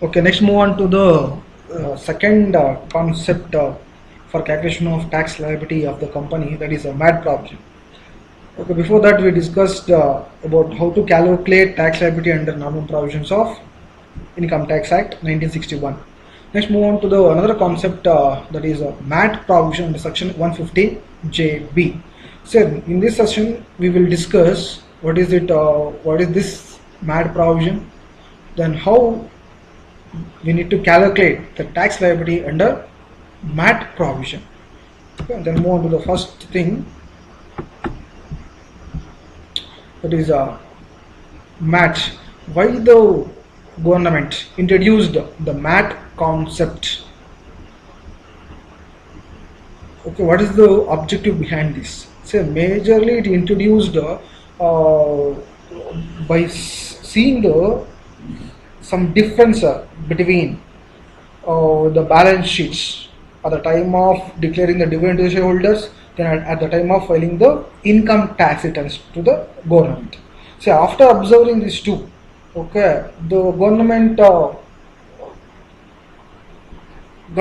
Okay, next move on to the second concept for calculation of tax liability of the company, that is a MAT provision. Okay, before that we discussed about how to calculate tax liability under normal provisions of Income Tax Act 1961. Next move on to the another concept that is a MAT provision under section 115 JB. So in this session we will discuss what is it, what is this MAT provision, then how we need to calculate the tax liability under MAT provision. Okay, and then move on to the first thing, that is MAT. Why the government introduced the MAT concept? Okay, what is the objective behind this? So majorly it introduced by seeing the some difference between the balance sheets at the time of declaring the dividend to the shareholders, then at the time of filing the income tax returns to the government. So after observing these two, okay, the government got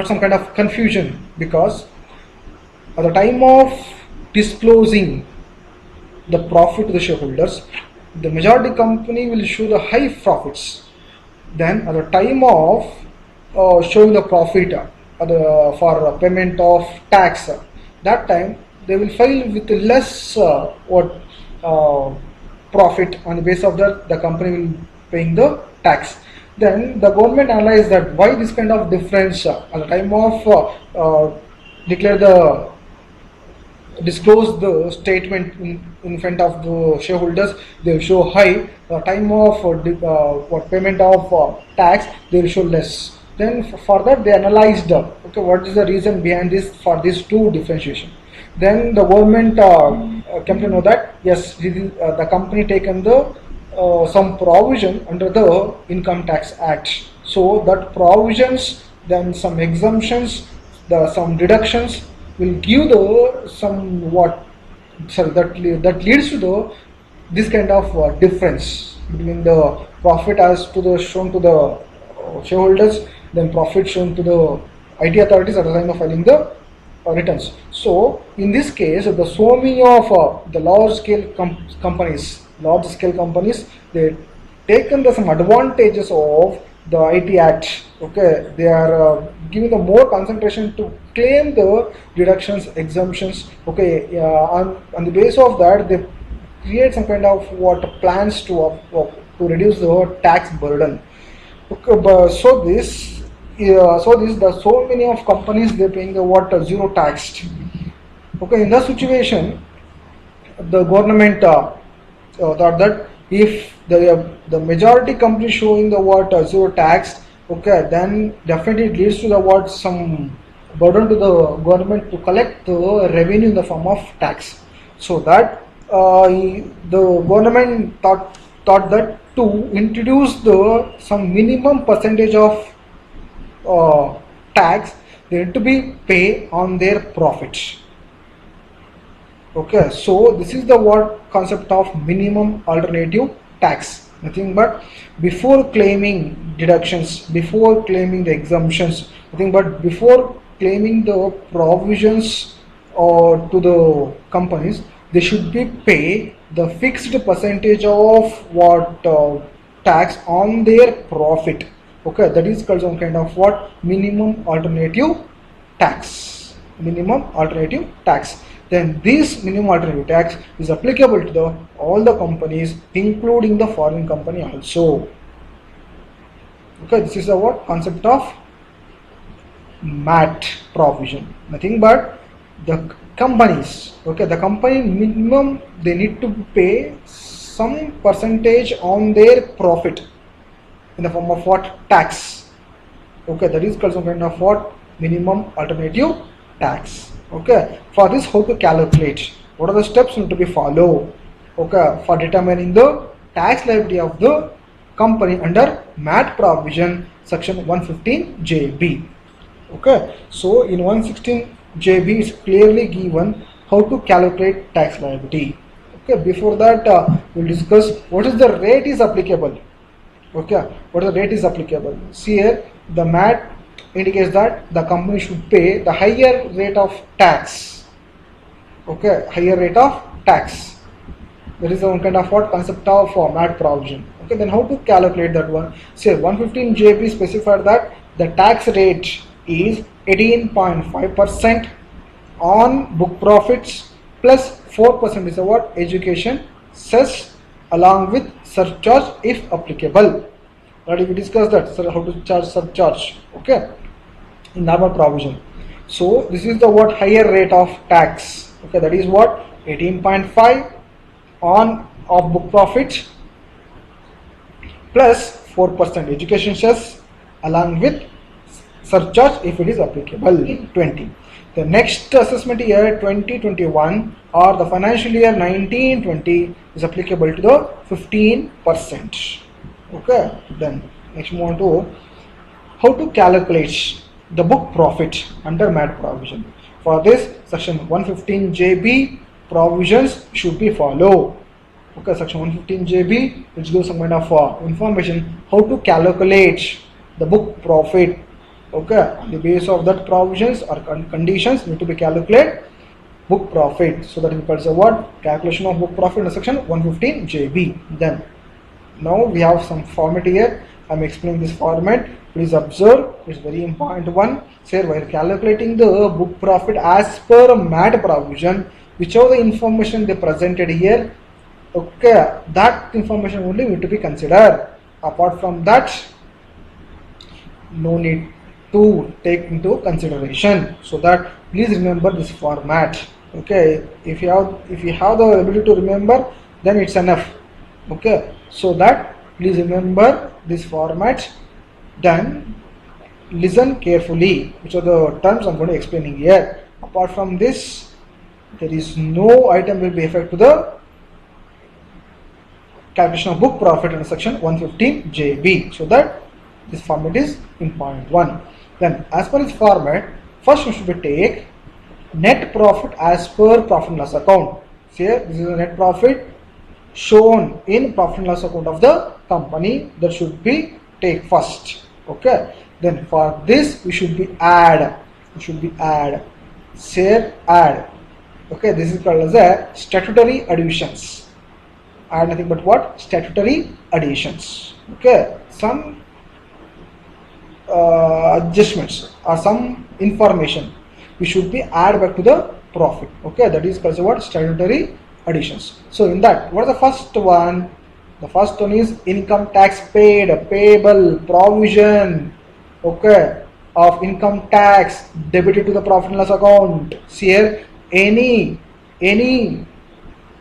some kind of confusion, because at the time of disclosing the profit to the shareholders, the majority company will show the high profits. Then at the time of showing the profit for payment of tax, that time they will file with less profit. On the basis of that, the company will paying the tax. Then the government analyzed that why this kind of difference at the time of declare the disclose the statement in front of the shareholders, they will show high. The time of payment of tax, they will show less. Then for that they analyzed okay, what is the reason behind this, for these two differentiation. Then the government came to know that yes, the company taken the some provision under the Income Tax Act. So that provisions, then some exemptions, some deductions will give the some what, sorry, that leads to the this kind of difference between the profit as to the shown to the shareholders, then profit shown to the IT authorities at the time of filing the returns. So in this case, the so many of the large scale companies, they taken the some advantages of the IT Act. Okay, they are giving the more concentration to claim the deductions, exemptions. Okay, on the basis of that, they create some kind of what plans to reduce the tax burden. Okay, but so many of companies, they're paying the what zero taxed. Okay, in that situation, the government thought that if the majority company showing the what zero tax, okay, then definitely it leads to the what some burden to the government to collect the revenue in the form of tax. So that the government thought that to introduce the some minimum percentage of tax, they need to be pay on their profits. Okay, so this is the what concept of minimum alternative tax. Nothing but before claiming deductions, before claiming the exemptions, nothing but before claiming the provisions to the companies, they should be pay the fixed percentage of what tax on their profit. Okay, that is called some kind of what minimum alternative tax. Minimum alternative tax. Then this minimum alternative tax is applicable to the all the companies, including the foreign company also. Okay, this is the what concept of MAT provision. Nothing but the companies. Okay, the company minimum, they need to pay some percentage on their profit in the form of what tax. Okay, that is called some kind of what minimum alternative tax. Okay, for this how to calculate, what are the steps need to be followed, okay, for determining the tax liability of the company under MAT provision section 115 JB. Okay, so in 116 JB is clearly given how to calculate tax liability. Okay, before that we'll discuss what is the rate is applicable. Okay, what the rate is applicable? See here, the MAT indicates that the company should pay the higher rate of tax. Okay, higher rate of tax. There is one kind of what concept of MAT provision. Okay, then how to calculate that one? Say 115 JB specified that the tax rate is 18.5% on book profits plus 4% is what education cess along with surcharge if applicable. Already we discussed that, so how to charge surcharge. Okay, in normal provision. So this is the what higher rate of tax. Okay, that is what 18.5 on of book profit plus 4% education cess along with surcharge if it is applicable in 20. The next assessment year 2021 or the financial year 1920 is applicable to the 15%. Okay, then next move on to how to calculate the book profit under MAT provision. For this, section 115 JB provisions should be followed. Okay, section 115 JB, which gives some kind of information how to calculate the book profit. Okay, on the basis of that provisions or conditions need to be calculated book profit. So that is what calculation of book profit in section 115 JB. Then now we have some format here. I am explaining this format. Please observe, it's very important one. Say while calculating the book profit as per MAT provision, whichever the information they presented here, okay, that information only need to be considered. Apart from that, no need to take into consideration. So that please remember this format. Okay, if you have the ability to remember, then it's enough. Okay, so that please remember this format. Then listen carefully, which are the terms I'm going to explain here. Apart from this, there is no item will be affected to the calculation of book profit under section 115 JB. So that this format is in point 1. Then as per this format, first you should take net profit as per profit and loss account. See here, this is the net profit shown in profit and loss account of the company. That should be take first. Okay, then for this we should be add. Say add. Okay, this is called as a statutory additions. Add nothing but what? Statutory additions. Okay, some adjustments or some information we should be add back to the profit. Okay, that is called what? Statutory additions. So in that, what is the first one? The first one is income tax paid, payable, provision, okay, of income tax debited to the profit and loss account. See here, any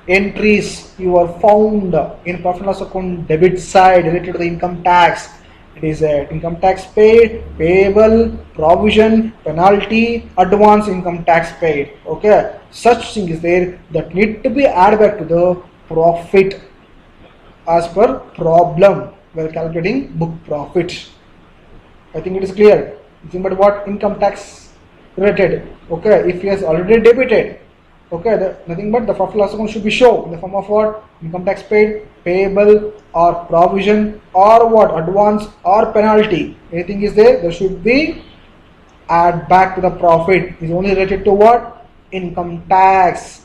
entries you are found in profit and loss account debit side related to the income tax, it is a income tax paid, payable, provision, penalty, advance income tax paid. Okay, such thing is there that need to be added back to the profit as per problem while calculating book profit. I think it is clear. Nothing but what? Income tax related. Okay, if he has already debited, okay, nothing but the profit loss account should be shown in the form of what? Income tax paid, payable, or provision, or what? Advance or penalty. Anything is there, there should be add back to the profit. Is only related to what? Income tax.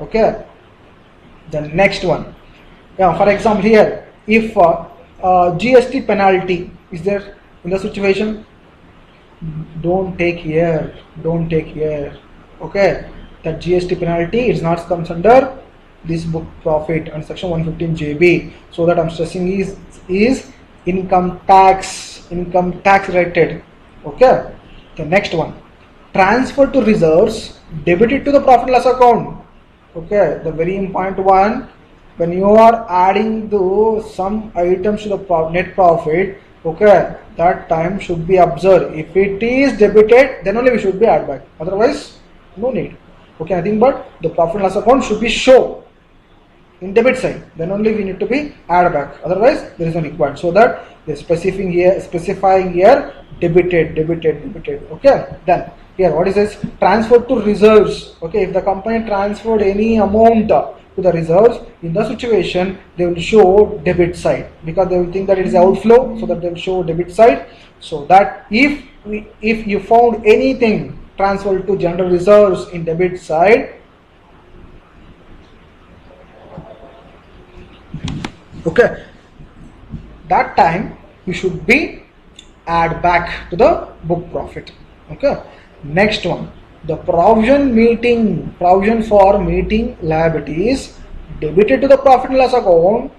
Okay. The next one. Yeah, for example here, if GST penalty is there in the situation, don't take here. Okay, that GST penalty is not comes under this book profit and section 115 JB. So that I'm stressing is income tax related. Okay. The next one, transfer to reserves debited to the profit and loss account. Okay, the very important one. When you are adding some items to the net profit, okay, that time should be observed. If it is debited, then only we should be add back. Otherwise, no need. Okay, nothing but the profit and loss account should be shown in debit side. Then only we need to be add back. Otherwise, there is no required. So that they specifying here debited. Okay, then here what is this? Transfer to reserves. Okay, if the company transferred any amount to to the reserves. In the situation, they will show debit side because they will think that it is outflow, so that they will show debit side. So that if you found anything transferred to general reserves in debit side, okay, that time you should be add back to the book profit. Okay, next one, the provision for meeting liabilities debited to the profit and loss account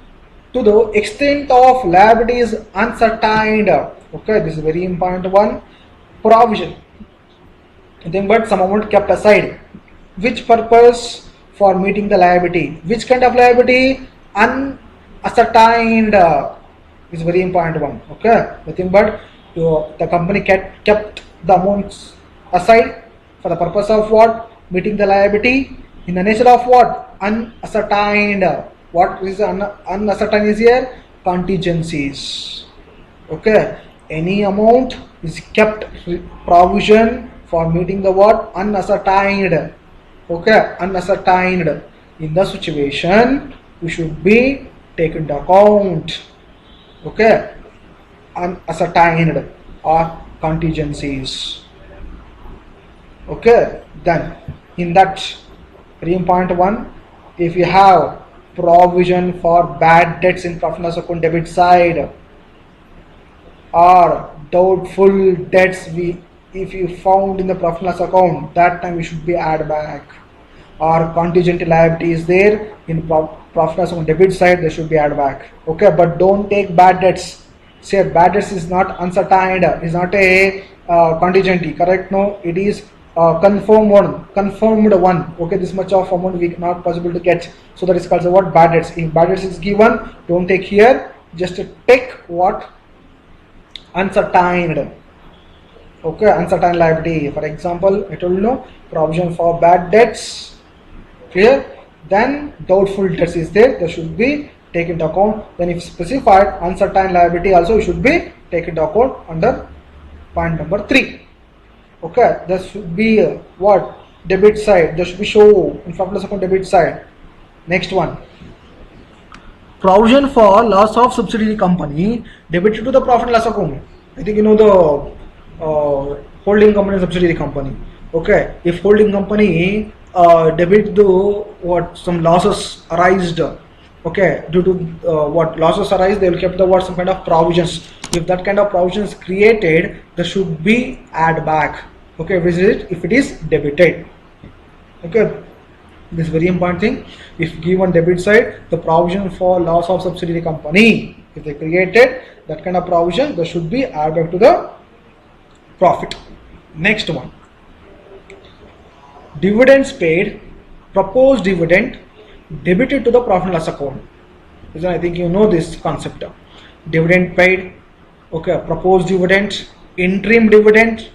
to the extent of liabilities uncertain. Okay, this is very important one. Provision, nothing but some amount kept aside. Which purpose? For meeting the liability. Which kind of liability? Unascertained is very important one. Okay, nothing but the company kept the amounts aside for the purpose of what? Meeting the liability in the nature of what? Unascertained. What is unascertained is here? Contingencies. Okay, any amount is kept provision for meeting the what? Unascertained. Okay, unascertained. In the situation, we should be taken into account. Okay, unascertained or contingencies. Okay, then in that very important one, if you have provision for bad debts in profit and loss account debit side or doubtful debts, if you found in the profit and loss account, that time we should be add back. Or contingent liability is there in profit and loss account debit side, they should be add back. Okay, but don't take bad debts. Say bad debts is not uncertain, is not a contingency, correct? No, it is confirmed one. Okay, this much of amount we not possible to get, so that is called what? Bad debts. If bad debts is given, don't take here, just take what? Uncertain. Okay, uncertain liability. For example, I told you provision for bad debts. Clear? Then doubtful debts is there, they should be taken into account. Then if specified, uncertain liability also should be taken into account under point number 3. Okay, there should be what? Debit side, there should be show in profit and loss account debit side. Next one, provision for loss of subsidiary company debited to the profit and loss account. I think you know the holding company and subsidiary company. Okay, if holding company debit the what? Some losses arised. Okay, due to what losses arise, they will keep the what? Some kind of provisions. If that kind of provisions created, there should be add back. Okay, if it is debited. Okay, this is very important thing. If given debit side, the provision for loss of subsidiary company, if they created that kind of provision, there should be add back to the profit. Next one, dividends paid, proposed dividend debited to the profit and loss account. I think you know this concept. Dividend paid, okay, proposed dividend, interim dividend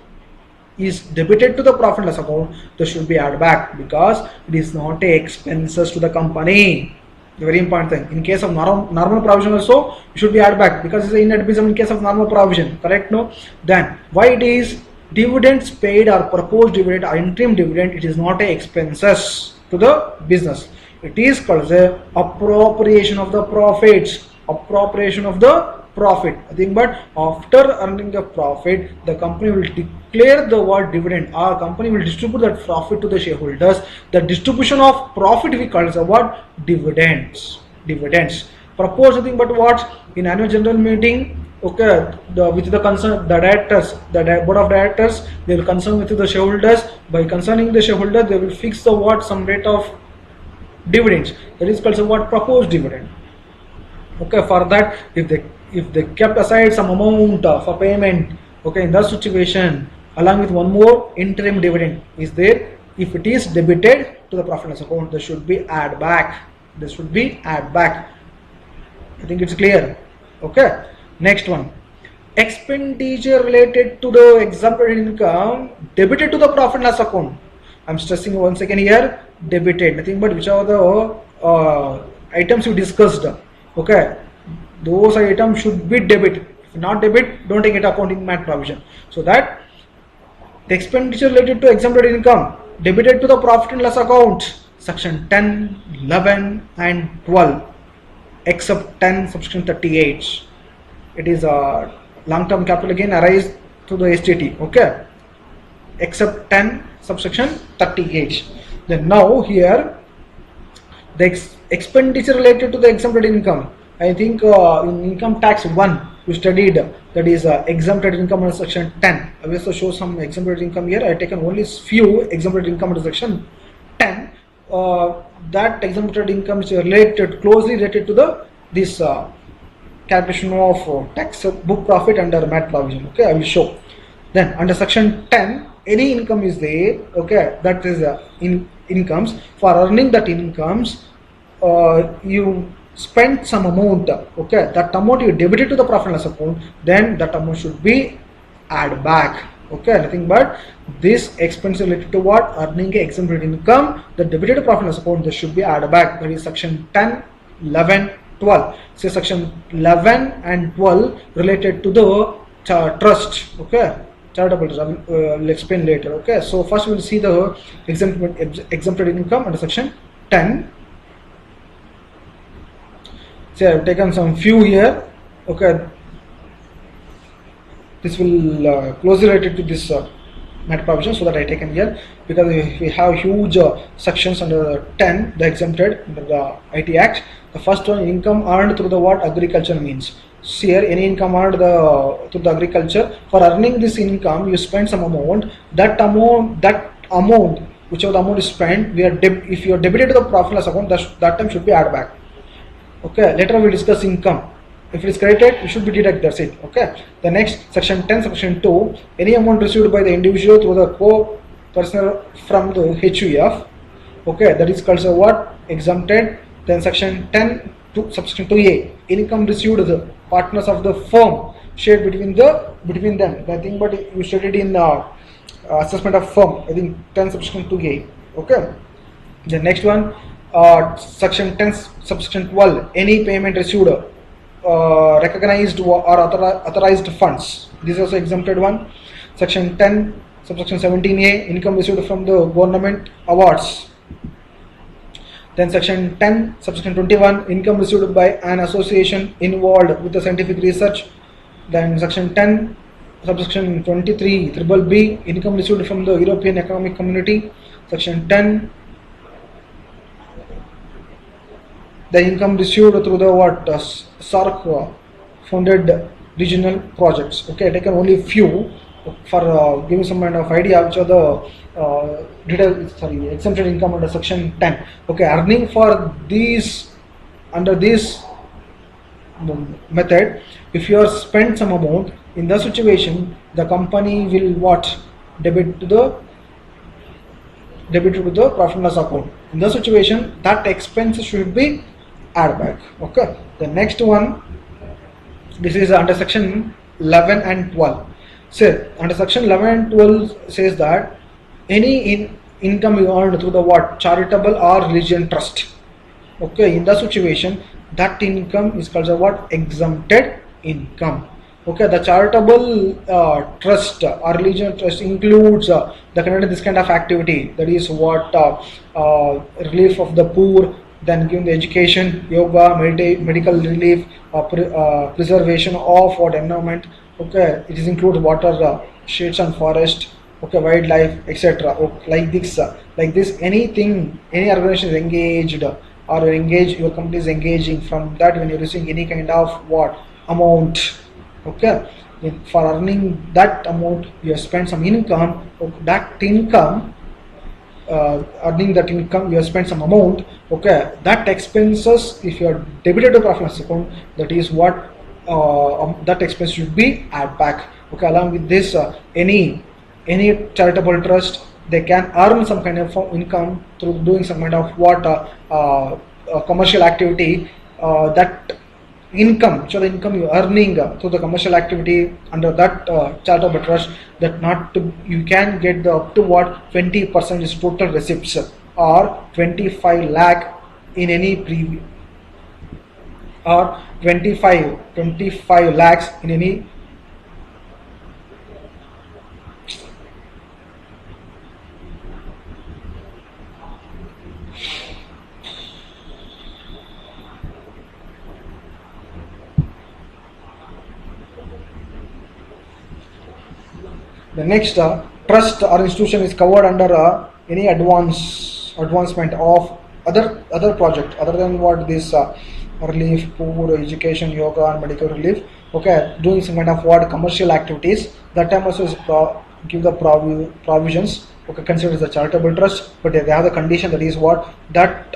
is debited to the profit and loss account, this should be added back because it is not a expenses to the company. Very important thing. In case of normal provision also, it should be added back because it's in admissible in case of normal provision, correct? No? Then why it is dividends paid or proposed dividend or interim dividend, it is not a expenses to the business. It is called the appropriation of the profits. Appropriation of the profit. I think, but after earning the profit, the company will declare the word dividend. Our company will distribute that profit to the shareholders. The distribution of profit we call as a word dividends. Dividends. Propose nothing but what? In annual general meeting, okay, with the concern, the directors, the board of directors, they will concern with the shareholders. By concerning the shareholder, they will fix the what? Some rate of dividends. That is called what? Proposed dividend. Okay, for that, if they kept aside some amount for payment, okay, in that situation, along with one more interim dividend is there. If it is debited to the profit and loss account, there should be add back. This should be add back. I think it's clear. Okay. Next one, expenditure related to the exempted income debited to the profit and loss account. I'm stressing once again here, debited. Nothing but which are the items you discussed. Okay, those items should be debit. If not debit, don't take it accounting math provision. So that the expenditure related to exempted income debited to the profit and loss account section 10, 11 and 12 except 10 subsection 38. It is a long-term capital gain arise to the STT, okay, except 10 subsection 38. Then now here the expenditure related to the exempted income, I think in income tax 1 you studied, that is exempted income under section 10. I will also show some exempted income here. I have taken only few exempted income under section 10. That exempted income is closely related to the this calculation of tax book profit under MAT provision. Okay, I will show. Then under section 10, any income is there. Okay, that is incomes. For earning that incomes, you spend some amount. Okay, that amount you debited to the profit and loss account. Then that amount should be add back. Okay, nothing but this expense related to what? Earning exempted income, the debited profit and loss account, this should be added back. That is section 10, 11, 12. So section 11 and 12 related to the trust. Okay, charitable trust. I will explain later. Okay, so first we will see the exempted income under section 10. So I have taken some few here. Okay, this will closely related to this MAT provision, so that I taken here, because we have huge sections under 10, the exempted under the IT Act. The first one, income earned through the what? Agriculture means. See here, any income earned through the agriculture. For earning this income, you spend some amount. That amount, whichever the amount is spent, if you are debited to the profit loss account, that time should be added back. Okay, later we will discuss income. If it is credited, it should be deducted. That's it. Okay. The next section 10, section 2, any amount received by the individual through the co-personal from the HUF. Okay, that is called what? Exempted. Then section 10, subsection 2A, income received the partners of the firm shared between them. I think, but you studied in assessment of firm. I think 10 subsection 2A. Okay. The next one, section 10, subsection 12, any payment received. Recognized or authorized funds. This is also exempted one. Section 10, subsection 17A, income received from the government awards. Then section 10, subsection 21, income received by an association involved with the scientific research. Then section 10, subsection 23, triple B, income received from the European Economic Community. Section 10, the income received through the what? SARC funded regional projects. Okay, I taken only few for giving some kind of idea which are the exempted income under section 10. Okay, earning for these under this method, if you are spent some amount, in the situation the company will what? Debit to the profit and loss account. In the situation, that expense should be add back. Okay, the next one, this is under section 11 and 12. So under section 11 and 12 says that any income you earned through the what? Charitable or religion trust. Okay, in the situation, that income is called the what? Exempted income. Okay, the charitable trust or religion trust includes the this kind of activity, that is what? Relief of the poor, then giving the education, yoga, medical relief, preservation of what? Environment. Okay, it is include water, shades and forest. Okay, wildlife, etc. Like this, anything, any organization is engaged or your company is engaging from that when you're receiving any kind of what? Amount. Okay, for earning that amount, you have spent some income. That income. Earning that income, you have spent some amount. Okay, that expenses, if you are debited to profit loss account, that is what? That expense should be add back. Okay, along with this, any charitable trust, they can earn some kind of income through doing some kind of what? Commercial activity. That income, so the income you are earning through the commercial activity under that charitable trust, that not to, you can get the up to what? 20% is total receipts, or 25 lakh in any previous, or 25 lakhs in any The next, trust or institution is covered under any advancement of other project other than what this relief, poor, education, yoga, and medical relief. Okay, doing some kind of what commercial activities. That time also is give the provisions. Okay, considered as a charitable trust, but they have the condition that is what that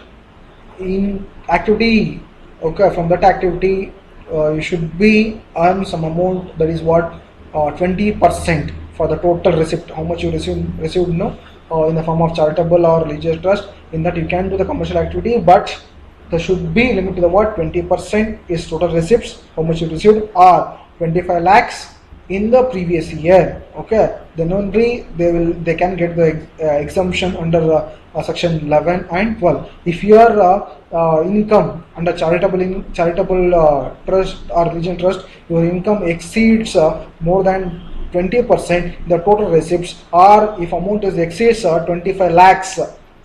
in activity. Okay, from that activity you should be earn some amount that is what 20% for the total receipt, how much you received in the form of charitable or religious trust. In that you can do the commercial activity, but there should be limit to the what 20% is total receipts, how much you received, or 25 lakhs in the previous year. Okay, then only they can get the exemption under section 11 and 12. If your income under charitable trust or religion trust, your income exceeds more than 20%, the total receipts, or if amount is exceeds 25 lakhs,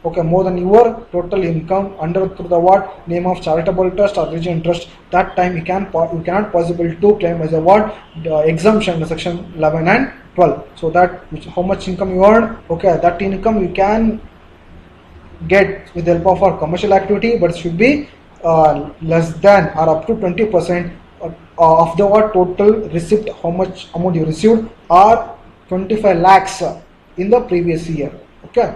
okay, more than your total income under through the what name of charitable trust or religion trust, that time you cannot possible to claim as a what exemption in section 11 and 12. So that how much income you earn, okay, that income you can get with the help of our commercial activity, but it should be less than or up to 20% of the what total receipt, how much amount you received, or 25 lakhs in the previous year. Okay,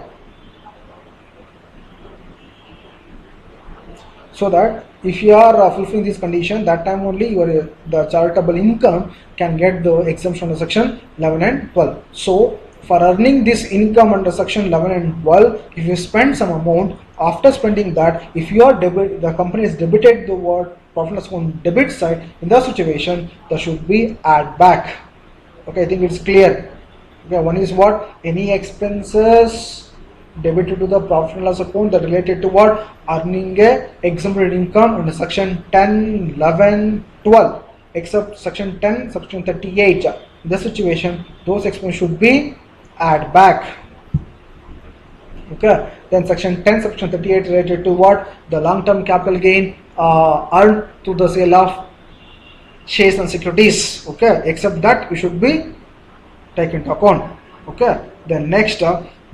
so that if you are fulfilling this condition, that time only the charitable income can get the exemption under section 11 and 12. So for earning this income under section 11 and 12, if you spend some amount, after spending that, if your the company is debited the word profit and loss account debit side, in that situation there should be add back. Okay, I think it's clear. Okay, one is what any expenses debited to the profit and loss account that related to what earning a exempted income under section 10, 11, 12, except section 10, section 38. In this situation, those expenses should be add back. Okay, then section 10, section 38 related to what the long-term capital gain earned through the sale of shares and securities. Okay, except that you should be taken into account. Okay, then next,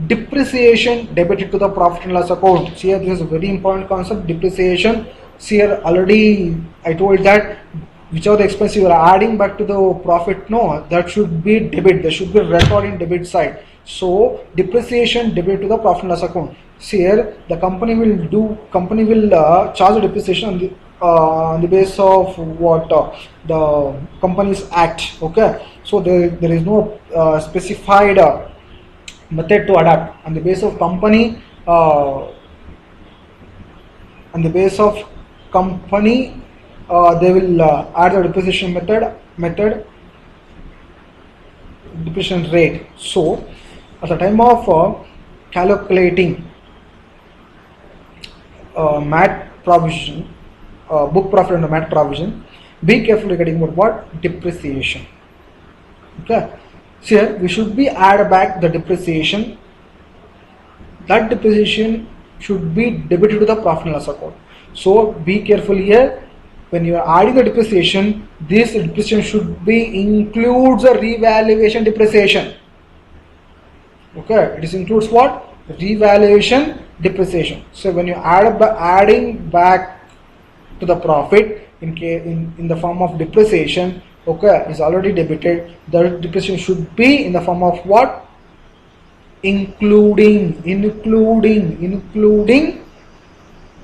depreciation debited to the profit and loss account. Here this is a very important concept, depreciation. Here already I told that whichever the expense you are adding back to the profit, no, that should be debit, there should be record in debit side. So depreciation debit to the profit and loss account. Here the company will charge the depreciation on the basis of what the company's act. Okay, so there is no specified method to adapt on the basis of company. They will add the depreciation depreciation rate. So at the time of calculating MAT provision, book profit under MAT provision, be careful regarding what depreciation. Okay, so here we should be add back the depreciation. That depreciation should be debited to the profit and loss account. So be careful here. When you are adding the depreciation, this depreciation should be includes a revaluation depreciation. Okay, it includes what? Revaluation depreciation. So when you adding back to the profit in the form of depreciation, okay, is already debited. The depreciation should be in the form of what? Including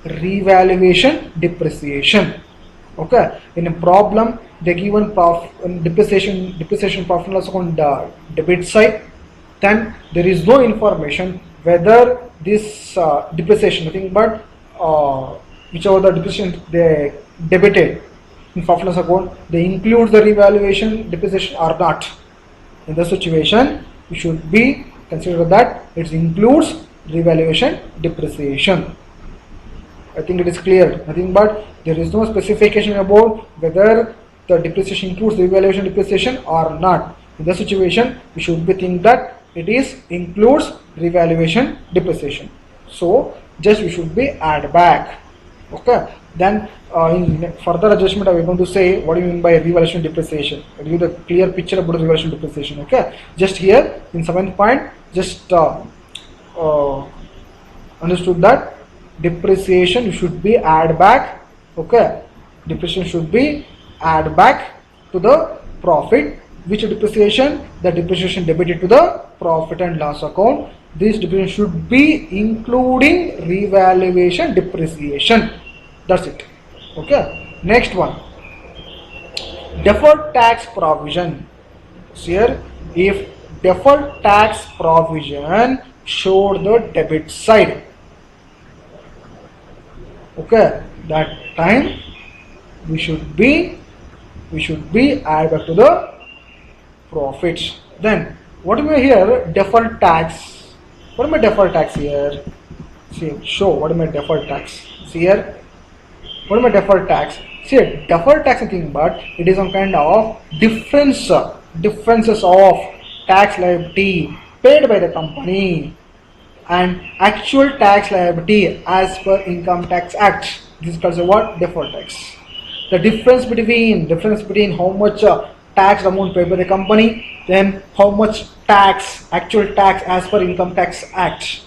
revaluation depreciation. Okay, in a problem they given depreciation profit and loss account debit side, then there is no information whether this depreciation, nothing but whichever the depreciation they debited in profit and loss account, they include the revaluation depreciation or not. In the situation, you should be consider that it includes revaluation depreciation. I think it is clear. Nothing but there is no specification about whether the depreciation includes revaluation depreciation or not. In the situation, we should be think that it is includes revaluation depreciation. So just we should be add back. Okay, then in further adjustment, I am going to say what do you mean by revaluation depreciation. I'll give the clear picture about revaluation depreciation. Okay, just here in 7th point, just uh, understood that depreciation should be add back. Okay, depreciation should be add back to the profit. Which depreciation? The depreciation debited to the profit and loss account. This depreciation should be including revaluation depreciation. That's it. Okay, next one, deferred tax provision. Here, if deferred tax provision show the debit side, okay, that time we should be add back to the profits. Then what do we here? Deferred tax. What am I deferred tax here? See, show what am I deferred tax? See here, what am I deferred tax? See, deferred tax nothing but it is some kind of differences of tax liability paid by the company and actual tax liability as per Income Tax Act. This is called what? Deferred tax. The difference between how much tax amount paid by the company, then how much tax, actual tax as per Income Tax Act.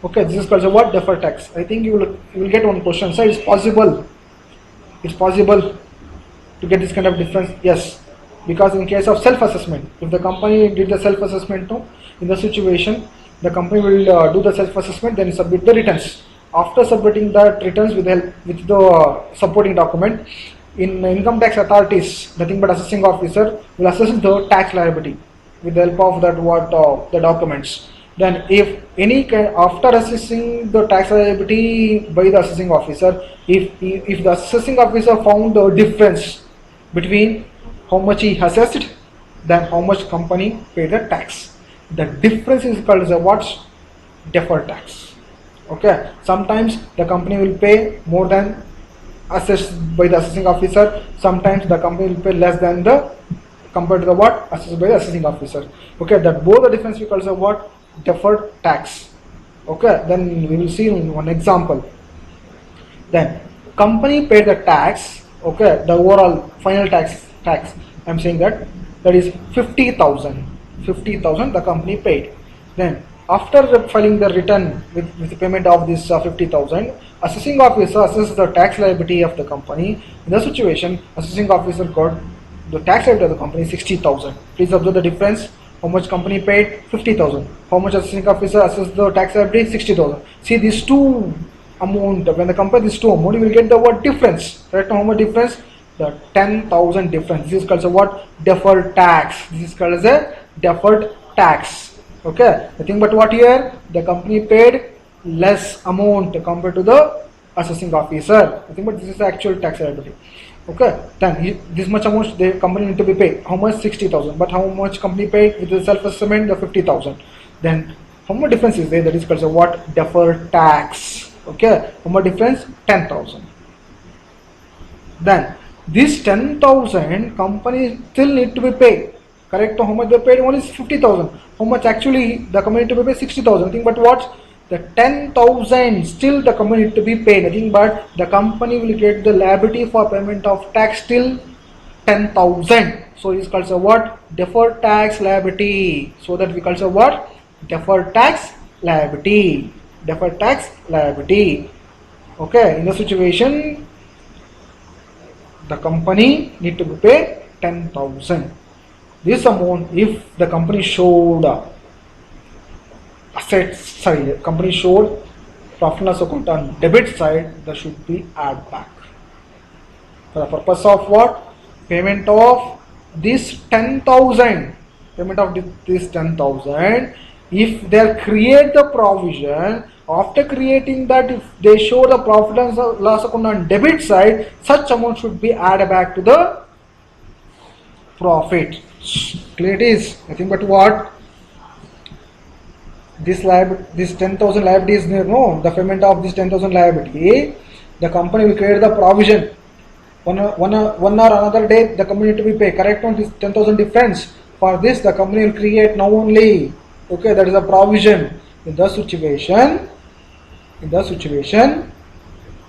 Okay, this is called what? Deferred tax. I think you will get one question. So it's possible to get this kind of difference? Yes, because in case of self-assessment, if the company did the self-assessment, no, in the situation, the company will do the self-assessment, then submit the returns. After submitting the returns with the supporting document, in income tax authorities, nothing but assessing officer will assess the tax liability with the help of that the documents. Then if any kind, after assessing the tax liability by the assessing officer, if the assessing officer found the difference between how much he assessed than how much company paid the tax, the difference is called as a what? Deferred tax. Okay, sometimes the company will pay more than assessed by the assessing officer, sometimes the company will pay less than the compared to the what? Assessed by the assessing officer. Okay, that both the difference we call as a what? Deferred tax. Okay, then we will see in one example. Then company paid the tax. Okay, the overall final tax I'm saying that is 50,000 the company paid. Then after filing the return with the payment of this 50,000, assessing officer assesses the tax liability of the company. In the situation, assessing officer got the tax liability of the company 60,000. Please observe the difference. How much company paid? 50,000. How much assessing officer assessed the tax liability? 60,000. See these two amount, when the compare these two amount, you will get the what difference. Right now, how much difference? The 10,000 difference. This is called as a what? Deferred tax. This is called as a deferred tax. Okay. Nothing but what here? The company paid less amount compared to the assessing officer. Nothing but this is the actual tax liability. Okay, then this much amount the company need to be paid. How much? 60,000. But how much company paid with the self-assessment? The 50,000. Then how much difference is there? That is called a what? Deferred tax. Okay, how much difference? 10,000. Then this 10,000 company still need to be paid. Correct? How much they paid? Only 50,000. How much actually the company need to be paid? 60,000. Think but what? The 10,000 still the company need to be paid. Nothing but the company will get the liability for payment of tax till 10,000. So it is called a what? Deferred tax liability. So that we call a what? Deferred tax liability. Deferred tax liability. Okay, in the situation, the company need to be paid 10,000. This amount, if the company showed company showed profit and loss account on debit side, that should be add back. For the purpose of what? Payment of this 10,000. Payment of this 10,000. If they create the provision, after creating that, if they show the profit and loss account on debit side, such amount should be added back to the profit. Clear it is. Nothing but what? This 10,000 liability is there, no? The payment of this 10,000 liability, the company will create the provision. One or another day, the company need to be paid. Correct on this 10,000 difference. For this, the company will create now only. Okay, that is a provision. In the situation,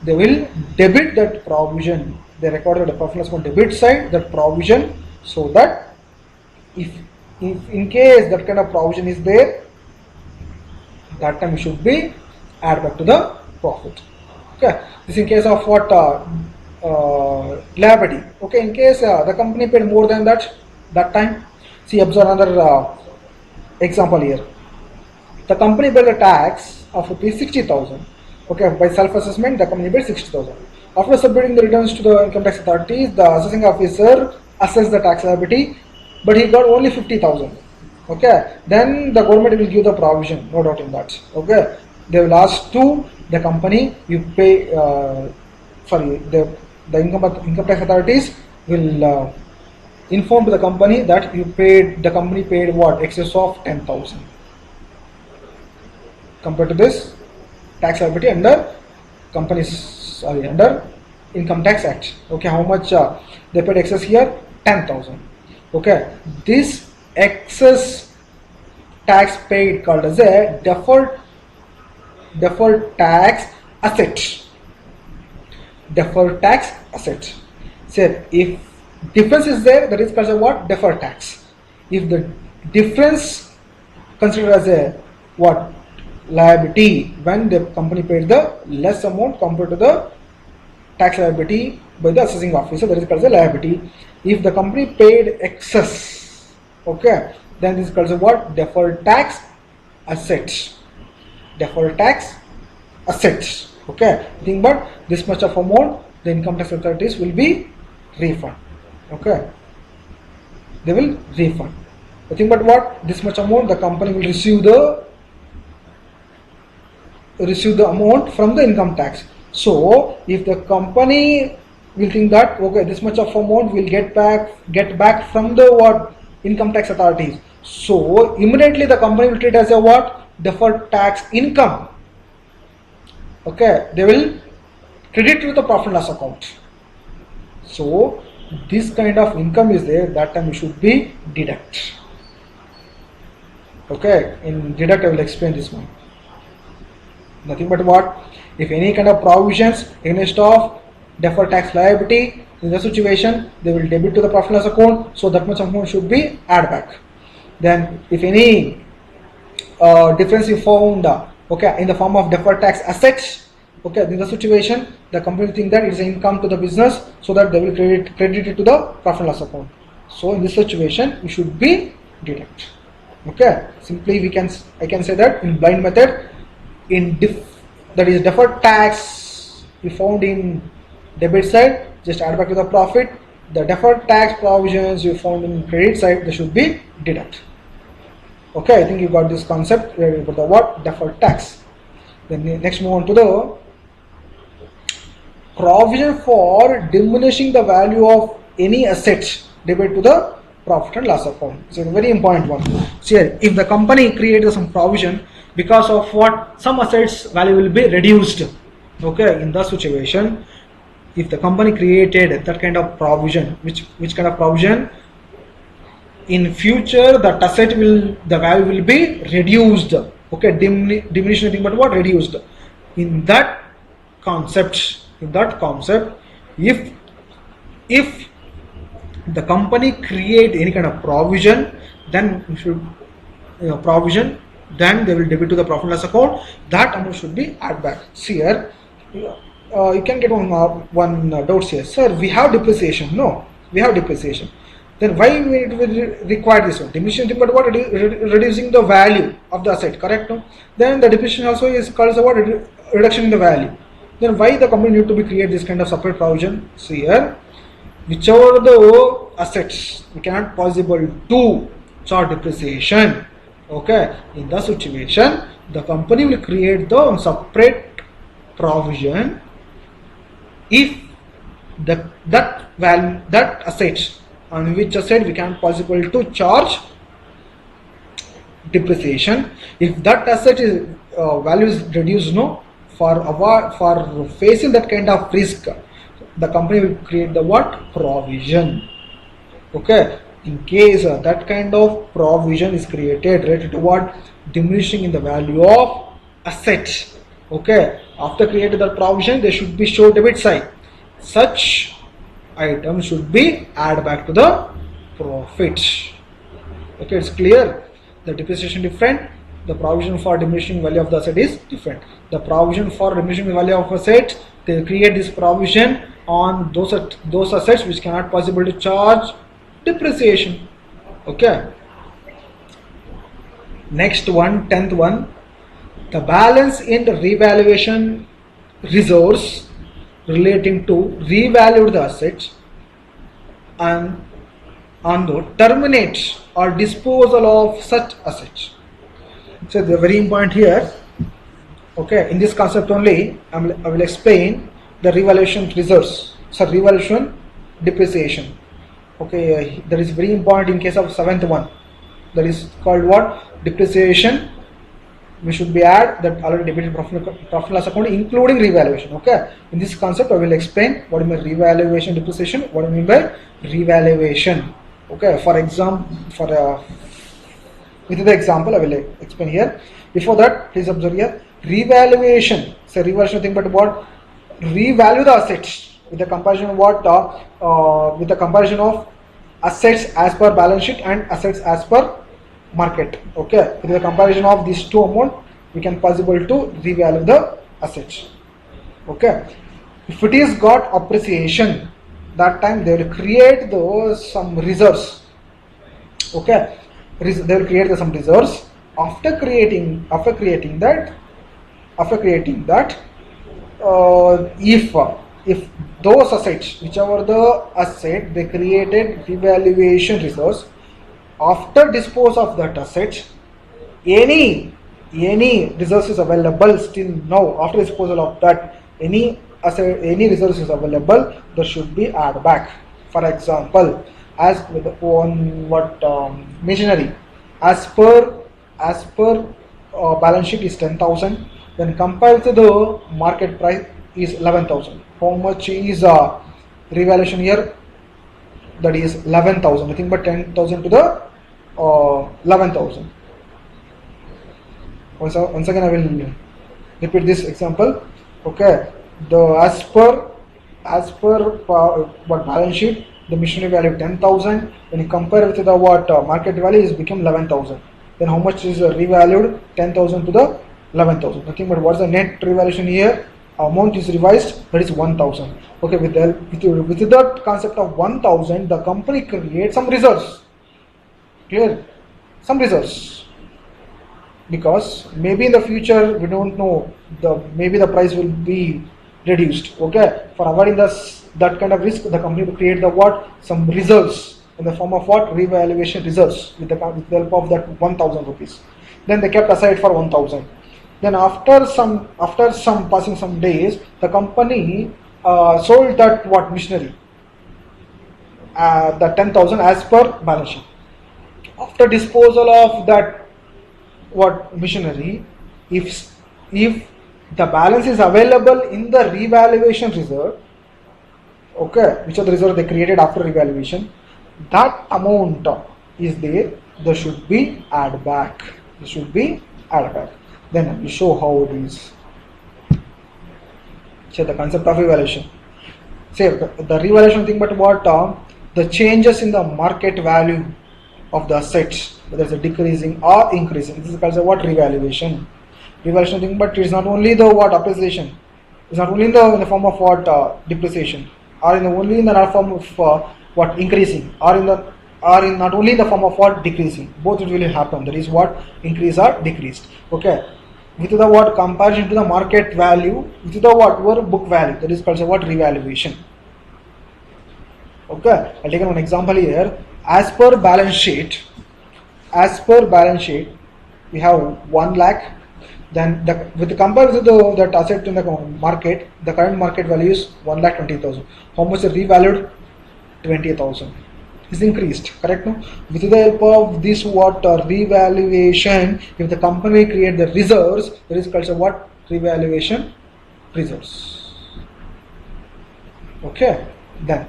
they will debit that provision. They recorded the profit loss account debit side that provision, so that if in case that kind of provision is there, that time it should be add back to the profit. Okay, this in case of what liability. Okay, in case the company paid more than that time. See, observe another example here. The company paid a tax of rupees 60,000. Okay, by self-assessment, the company paid 60,000. After submitting the returns to the income tax authorities, the assessing officer assessed the tax liability, but he got only 50,000. Okay, then the government will give the provision, no doubt in that. Okay, they will ask to the company, you pay. The income tax authorities will inform to the company that the company paid what, excess of 10,000 compared to this tax liability under under Income Tax Act. Okay, how much they paid excess here? 10,000. Okay, this excess tax paid called as a deferred tax asset. Deferred tax asset. Say if difference is there, that is called as what? Deferred tax. If the difference considered as a what? Liability, when the company paid the less amount compared to the tax liability by the assessing officer, that is called as a liability. If the company paid excess, okay, then this is called as what? Deferred tax asset. Deferred tax assets. Okay, think about this much of amount, the income tax authorities will be refund. Okay, they will refund. Think about what? This much amount, the company will receive the amount from the income tax. So if the company will think that okay, this much of amount will get back from the what? Income tax authorities. So immediately the company will treat as a what? Deferred tax income. Okay, they will credit to the profit and loss account. So this kind of income is there, that time you should be deduct. Okay, in deduct I will explain this one. Nothing but what? If any kind of provisions against of deferred tax liability, in the situation they will debit to the profit and loss account, so that much amount should be add back. Then if any difference you found okay, in the form of deferred tax assets, okay, in the situation the company will think that it is income to the business, so that they will credit it to the profit and loss account. So in this situation you should be deduct. Okay, simply I can say that in blind method, that is deferred tax you found in debit side, just add back to the profit. The deferred tax provisions you found in credit side, they should be deduct. Okay, I think you got this concept about the what? Deferred tax. Then next move on to the provision for diminishing the value of any assets debit to the profit and loss account. It's a very important one. So here, if the company created some provision because of what? Some assets value will be reduced. Okay, in that situation, if the company created that kind of provision, which kind of provision? In future, the value will be reduced. Okay, diminished nothing but what? Reduced. In that concept, if the company create any kind of provision, then you should then they will debit to the profit and loss account. That amount should be add back. See here, you can get one doubts here. Sir, we have depreciation. No, we have depreciation. Then why we require this one? Depreciation, but what? Reducing the value of the asset, correct? No? Then the depreciation also is called as a what? Reduction in the value. Then why the company need to be create this kind of separate provision? See here, whichever the assets, we cannot possible to charge depreciation. Okay, in the situation, the company will create the separate provision if that assets, on which asset we can possible to charge depreciation. If that asset is value is reduced, no, for facing that kind of risk, the company will create the what? Provision. Okay, in case that kind of provision is created related to what? Diminishing in the value of assets. Okay, After creating that provision, they should be show debit side. Such item should be add back to the profit. Okay, it's clear. The depreciation different. The provision for diminishing value of the asset is different. The provision for diminishing value of asset, they create this provision on those assets which cannot possible to charge depreciation. Okay. Next one, 10th one, the balance in the revaluation reserves relating to revalued the assets and on the terminate or disposal of such assets. So the very important here. Okay, in this concept only, I will explain the revaluation reserves. So revaluation depreciation. Okay, that is very important in case of 7th one. That is called what? Depreciation. We should be add that already debited profit loss account including revaluation. Okay, in this concept I will explain what I mean revaluation depreciation, what I mean by revaluation. Okay, for example, with the example I will explain here. Before that, please observe here, revaluation. So revaluation thing, but what? Revalue the assets with the comparison of what? With the comparison of assets as per balance sheet and assets as per market. Okay, with the comparison of these two amount, we can possible to revalue the assets. Okay, if it is got appreciation, that time they will create those some reserves. Okay, they will create some reserves. After creating that, if those assets, whichever the asset they created revaluation reserves, after dispose of that asset, any resource is available still now. After disposal of that, any asset, any resource is available, there should be add back. For example, as with on what machinery, as per balance sheet is 10,000. When compared to the market price is 11,000. How much is revaluation here? That is 11,000. Nothing but 10,000 to the 11,000. Once again I will repeat this example. Okay, the as per what balance sheet, the machinery value 10,000. When you compare with the what market value is become 11,000. Then how much is revalued? 10,000 to the 11,000. Nothing but what's the net revaluation here? Amount is revised, that is 1,000. Okay, with that concept of 1,000, the company creates some reserves. Clear? Some reserves. Because maybe in the future we don't know, maybe the price will be reduced. Okay, for avoiding that kind of risk, the company will create the what? Some reserves in the form of what? Revaluation reserves with the help of that 1,000 rupees. Then they kept aside for 1,000. Then after some passing some days, the company sold that what machinery, the 10,000 as per balance sheet. After disposal of that what machinery, if the balance is available in the revaluation reserve, okay, which are the reserve they created after revaluation, that amount is there should be add back. It should be add back. Then we show how it is. So the concept of revaluation. Say the revaluation thing, but what the changes in the market value of the assets, whether it's a decreasing or increasing. This is called what? Revaluation. Revaluation thing, but it's not only the what appreciation. It's not only in the form of what depreciation, or only in the form of what increasing, or not only in the form of what decreasing. Both it will happen. That is what increase or decreased. Okay. With the what comparison to the market value, with the what book value. That is called what? Revaluation. Okay. I'll take one example here. As per balance sheet, we have 1 lakh. Then with the comparison to that asset in the market, the current market value is 1,20,000. How much is revalued? 20,000. Is increased, correct? No? With the help of this what revaluation, if the company create the reserves, there is called what? Revaluation reserves. Okay, then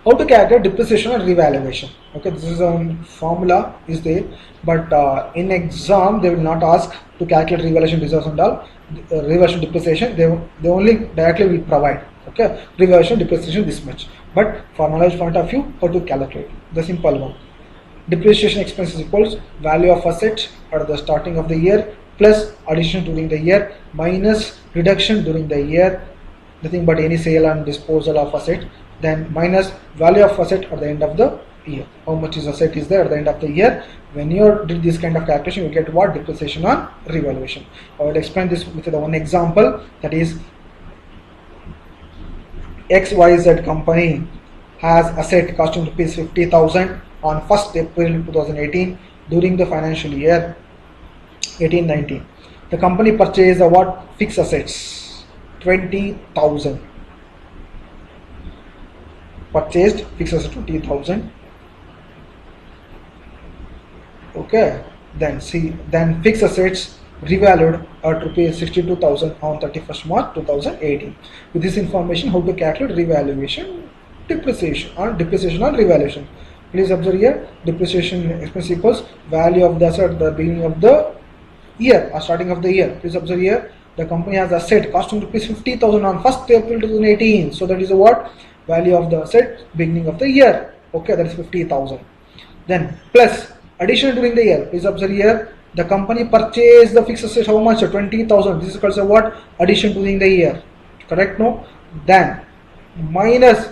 How to calculate depreciation and revaluation? Okay, this is a formula is there, but in exam they will not ask to calculate revaluation reserves and all. Revaluation depreciation they only directly will provide. Okay, revaluation depreciation this much. But for knowledge point of view, how to calculate? The simple one. Depreciation expense is equals value of asset at the starting of the year plus addition during the year minus reduction during the year, nothing but any sale and disposal of asset, then minus value of asset at the end of the year. How much is asset is there at the end of the year? When you did this kind of calculation, you get what? Depreciation on revaluation. I will explain this with the one example, that is XYZ company has asset costing rupees 50,000 on 1st April 2018 during the financial year 18-19. The company purchased what? Fixed assets 20,000. Purchased fixed assets 20,000. Okay, then fixed assets revalued at rupees 62,000 on 31st March 2018. With this information, how to calculate revaluation, depreciation on revaluation. Please observe here, depreciation expense equals value of the asset at the beginning of the year or starting of the year. Please observe here, the company has asset costing rupees 50,000 on 1st April 2018. So that is a what? Value of the asset beginning of the year. Okay, that is 50,000. Then plus addition during the year. Please observe here, the company purchased the fixed asset how much? 20,000. This is called what? Addition during the year. Correct? No? Then minus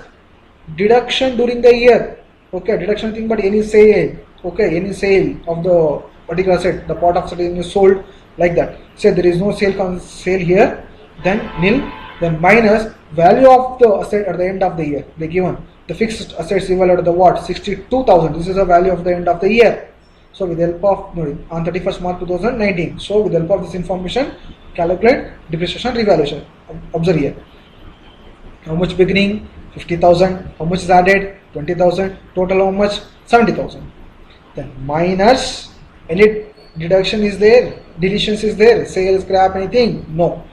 deduction during the year. Okay, deduction thing but any sale. Okay, any sale of the particular asset, the part of asset is sold, like that. Say there is no sale here, then nil, then minus value of the asset at the end of the year. They given the fixed assets evaluated at the what? 62,000. This is the value of the end of the year. So with the help of on 31st March 2019. So with the help of this information, calculate depreciation revaluation. Observe here. How much beginning? 50,000. How much is added? 20,000. Total how much? 70,000. Then minus any deduction is there? Deletions is there? Sales, scrap, anything? No.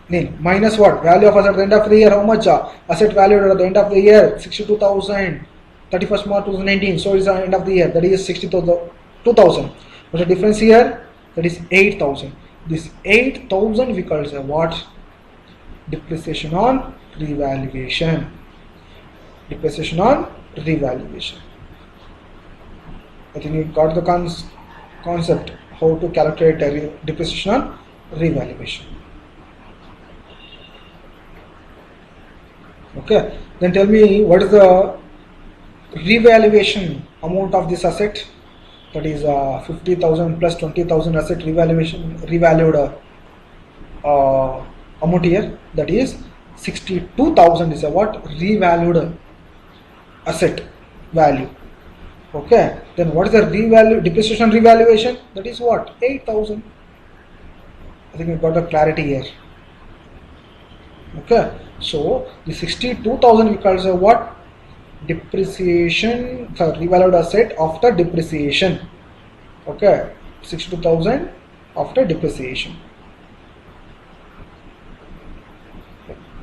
Nil. Minus what? Value of asset at the end of the year. How much? Asset valued at the end of the year 62,000. 31st March 2019. So it's the end of the year. That is 62,000. What's the difference here? That is 8,000. This 8,000 we call as a what? Depreciation on revaluation. Depreciation on revaluation. I think you got the concept how to calculate depreciation on revaluation. Okay, then tell me what is the revaluation amount of this asset? That is 50,000 plus 20,000 asset revalued amount here. That is 62,000 is a what? Revalued asset value. Okay, then what is the depreciation revaluation? That is what? 8,000. I think we got the clarity here. Okay, so the 62,000 we call as a what? Depreciation, revalued asset after depreciation. Okay, 62,000 after depreciation.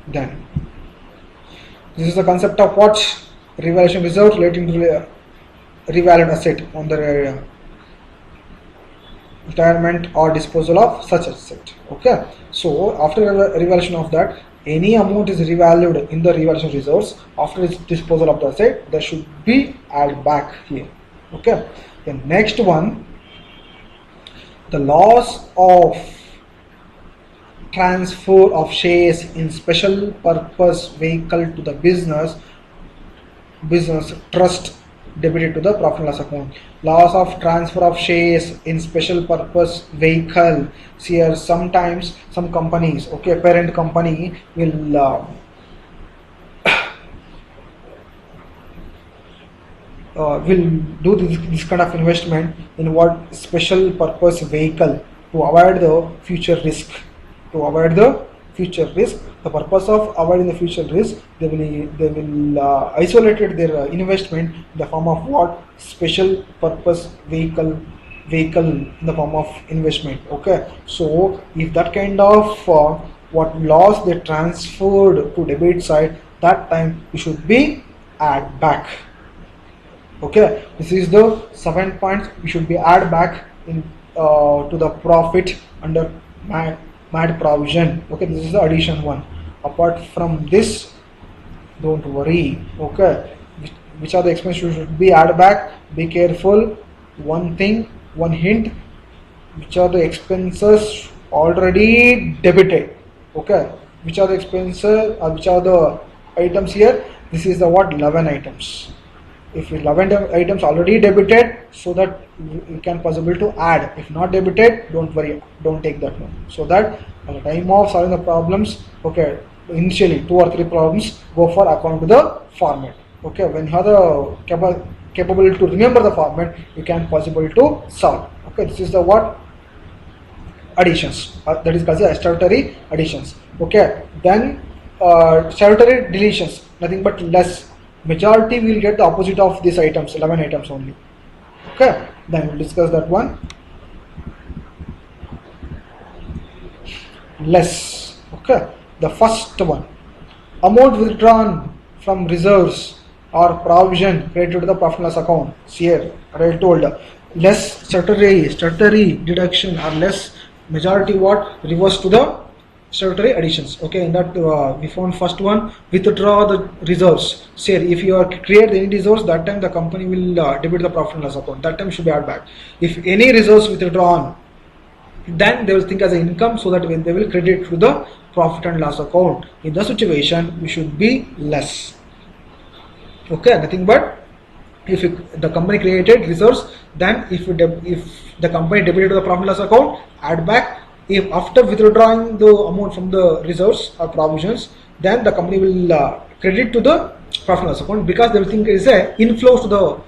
Then this is the concept of what? Revaluation reserve relating to revalued asset on the retirement or disposal of such asset. Okay, so after revaluation of that, any amount is revalued in the revaluation reserves after its disposal of the asset, that should be added back here. Okay, the next one, the loss of transfer of shares in special purpose vehicle to the business trust debited to the profit and loss account. Loss of transfer of shares in special purpose vehicle. See here, sometimes some companies, okay, parent company will do this kind of investment in what? Special purpose vehicle to avoid the future risk. To avoid the future risk, the purpose of avoiding the future risk, they will isolated their investment in the form of what? Special purpose vehicle in the form of investment. Okay, so if that kind of what loss they transferred to debit side, that time you should be add back. Okay, this is the 7 points we should be add back in to the profit under MAD provision. Okay, this is the addition one. Apart from this, don't worry. Okay, which are the expenses you should be add back? Be careful. One thing, one hint. Which are the expenses already debited? Okay, which are the expenses? Which are the items here? This is the what 11 items. If 11 items already debited, so that you can possible to add. If not debited, don't worry, don't take that one. So that at the time of solving the problems, okay, initially 2 or 3 problems go for according to the format. Okay, when you have the capable to remember the format, you can possible to solve. Okay, this is the what additions, that is called the statutory additions. Okay, then statutory deletions, nothing but less. Majority will get the opposite of these items, 11 items only. Okay, then we'll discuss that one. Less. Okay, the first one, amount withdrawn from reserves or provision credited to the profit and loss account. Here I told less statutory deduction or less, majority what reverse to the statutory additions. Okay, in that we found first one, withdraw the reserves. Say if you are create any reserves, that time the company will debit the profit and loss account. That time should be add back. If any reserves withdrawn, then they will think as an income, so that when they will credit to the profit and loss account. In the situation, we should be less. Okay, nothing but if the company created reserves, then if the company debited to the profit and loss account, add back. If after withdrawing the amount from the reserves or provisions, then the company will credit to the profit and loss account, because they will think it is a inflows to the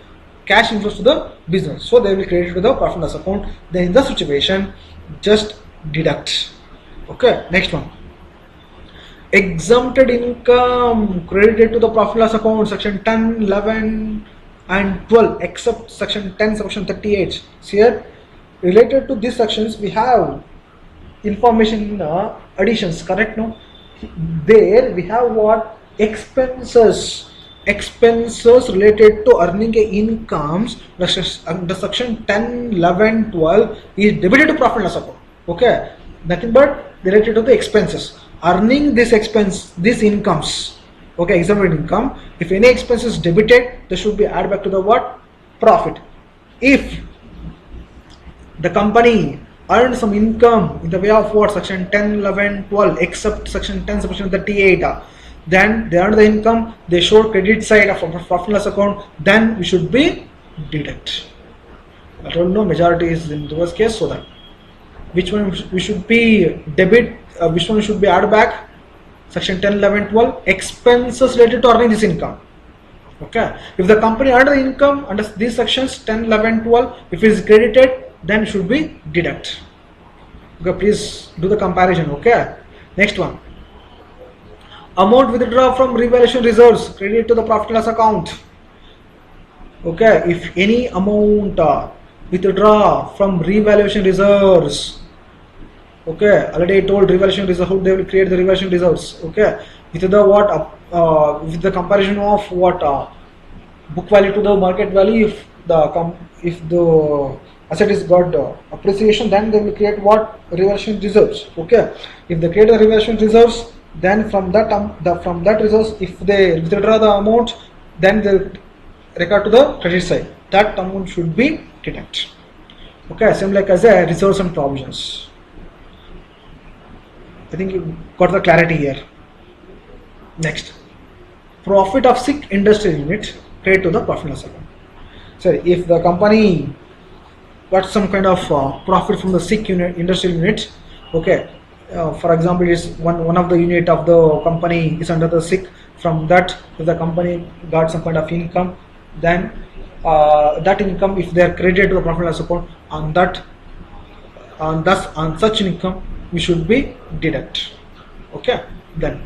cash inflows to the business, so they will credit to the profit and loss account. Then in the situation, just deduct. Okay, next one, exempted income credited to the profit and loss account, section 10, 11 and 12, except section 10, section 38. Here related to these sections we have information additions, correct? No, there we have what expenses related to earning incomes under section 10, 11, 12 is debited to profit and loss account. Okay, nothing but related to the expenses, earning this expense, these incomes. Okay, exempted income, if any expense is debited, they should be added back to the what profit. If the company earned some income in the way of what section 10, 11, 12, except section 10, section 38, then they earned the income, they showed credit side of profit and loss account, then we should be deduct. I don't know, majority is in reverse case, so that which one we should be debit, which one should be added back? Section 10, 11, 12, expenses related to earning this income. Okay, if the company earned the income under these sections 10, 11, 12, if it is credited, then it should be deduct. Okay, please do the comparison. Okay, next one, amount withdraw from revaluation reserves credited to the profit and loss account. Okay, if any amount withdraw from revaluation reserves, okay, already I told revaluation reserve, they will create the revaluation reserves. Okay, with the what with the comparison of what book value to the market value, if the asset is got appreciation, then they will create what revaluation reserves. Okay, if they create the revaluation reserves, then from that from that reserves, if they withdraw the amount, then they record to the credit side, that amount should be deducted. Okay, same like as a reserves and provisions. I think you got the clarity here. Next, profit of SIC industrial unit credit to the profit and loss account. So if the company got some kind of profit from the SIC unit, industrial unit, okay, for example, is one of the unit of the company is under the SIC. From that, if the company got some kind of income, then that income, if they are credited to the profit and loss account, on that, on such income, we should be deduct. Okay, then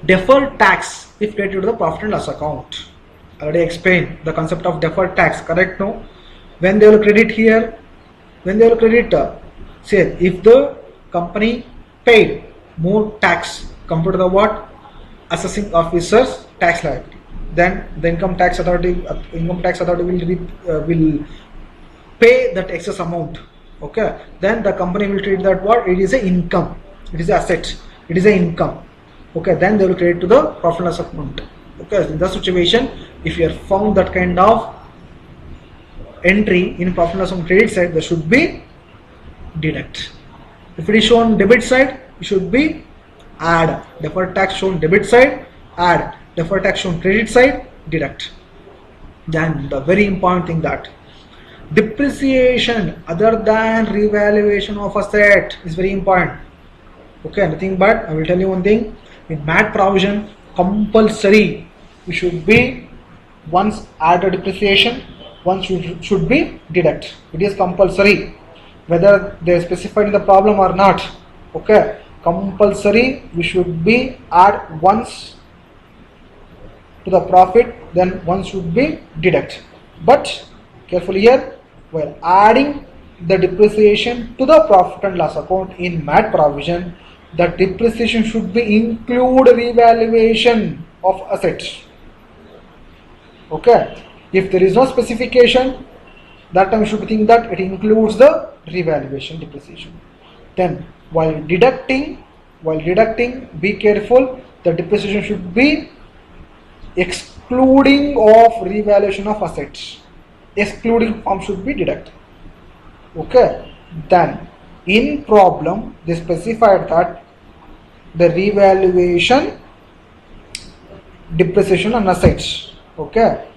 deferred tax if credited to the profit and loss account. I already explained the concept of deferred tax, correct? No, when they will credit here, when they will credit, say if the company paid more tax compared to the what assessing officer's tax liability. then the income tax authority will pay that excess amount. Okay, then the company will treat that what it is a income, it is a asset, it is a income. Okay, then they will credit to the profit and loss account. Okay, in the situation, if you have found that kind of entry in profit and loss on credit side, there should be deduct. If it is shown debit side, it should be add. Deferred tax shown debit side, add. Deferred tax shown credit side, deduct. Then the very important thing, that depreciation other than revaluation of asset is very important. Okay, nothing but I will tell you one thing, in MAT provision compulsory we should be once add a depreciation, once should be deduct. It is compulsory, whether they are specified in the problem or not. Okay, compulsory we should be add once to the profit, then one should be deduct. But carefully here, while adding the depreciation to the profit and loss account in MAT provision, the depreciation should be include revaluation of assets. Okay, if there is no specification, that time you should think that it includes the revaluation depreciation. Then while deducting, be careful, the depreciation should be excluding of revaluation of assets. Excluding form should be deducted. Okay, then in problem they specified that the revaluation depreciation on assets. Okay,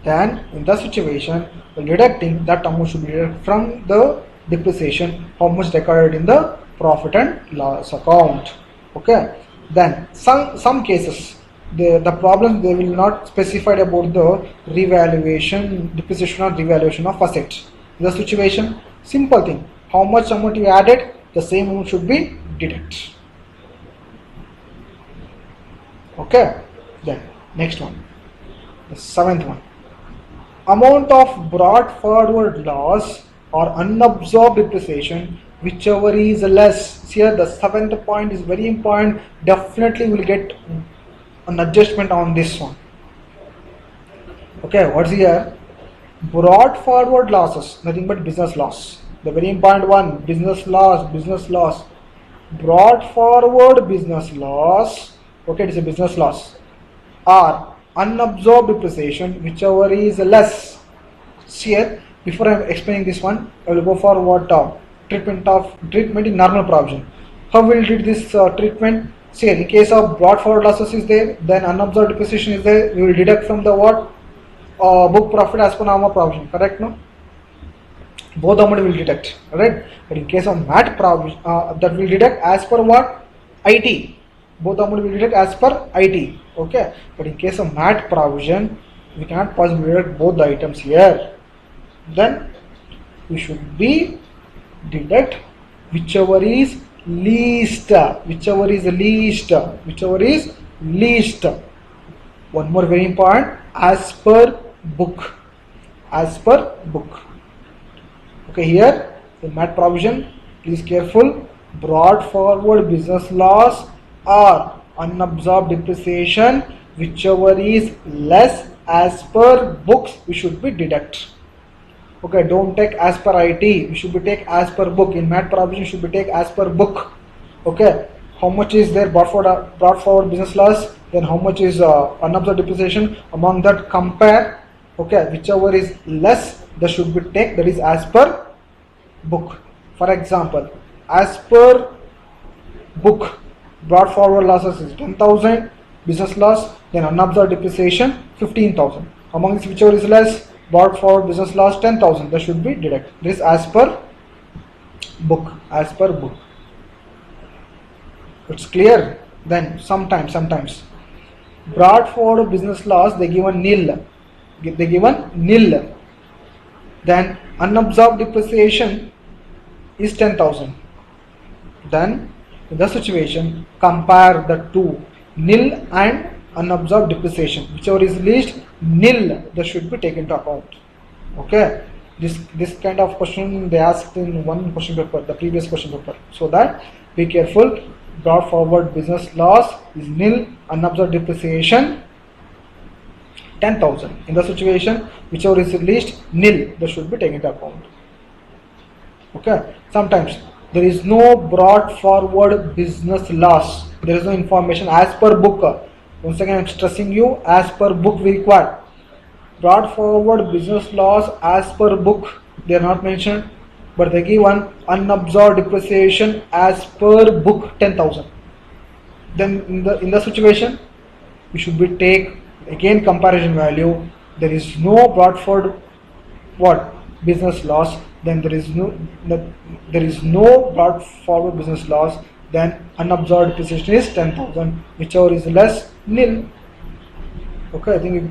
then in the situation, while deducting, that amount should be deducted from the depreciation, how much recorded in the profit and loss account. Okay, then some cases, the problem they will not specify about the revaluation, depreciation or revaluation of assets. In the situation, simple thing, how much amount you added, the same amount should be deducted. Okay, then next one, the seventh one, amount of brought forward loss or unabsorbed depreciation, whichever is less. Here the seventh point is very important, definitely will get an adjustment on this one. Okay, what's here? Brought forward losses, nothing but business loss. The very important one, business loss. Brought forward business loss. Okay, it is a business loss. Or unabsorbed depreciation, whichever is less. Here, before I am explaining this one, I will go for what treatment in normal provision. How will we treat this treatment? See, in case of brought forward losses is there, then unabsorbed depreciation is there, we will deduct from the what? Book profit as per normal provision, correct? No? Both amount will deduct, right? But in case of MAT provision, that will deduct as per what? IT. Both amount will deduct as per IT. Okay. But in case of MAT provision, we cannot possibly deduct both the items here. Then we should be deduct whichever is least. One more very important, as per book. Okay, here in MAT provision, please careful, brought forward business loss or unabsorbed depreciation, whichever is less as per books, we should be deduct. Okay, don't take as per IT, we should be take as per book. In MAT provision should be take as per book. Okay, how much is there brought forward business loss, then how much is unabsorbed depreciation, among that compare. Okay, whichever is less, that should be take, that is as per book. For example, as per book, brought forward losses is 10,000, business loss, then unabsorbed depreciation 15,000. Among this, whichever is less, brought forward business loss 10,000, that should be deducted. This as per book. It's clear. Then sometimes brought forward business loss, they given nil. Then unabsorbed depreciation is 10,000. Then in the situation, compare the two, nil and unabsorbed depreciation, whichever is least, nil, that should be taken into account. Okay, this kind of question they asked in one question paper, the previous question paper, so that be careful. Brought forward business loss is nil, unabsorbed depreciation 10,000. In the situation, whichever is least nil, that should be taken into account. Okay. Sometimes there is no brought forward business loss. There is no information as per book. Once again, I am stressing you, as per book we require. Brought forward business loss as per book, they are not mentioned, but they give one unabsorbed depreciation as per book 10,000. Then in the situation, we should be take again comparison value. There is no brought forward what business loss. Then there is no brought forward business loss. Then unabsorbed depreciation is 10,000. Whichever is less, nil. Okay, I think we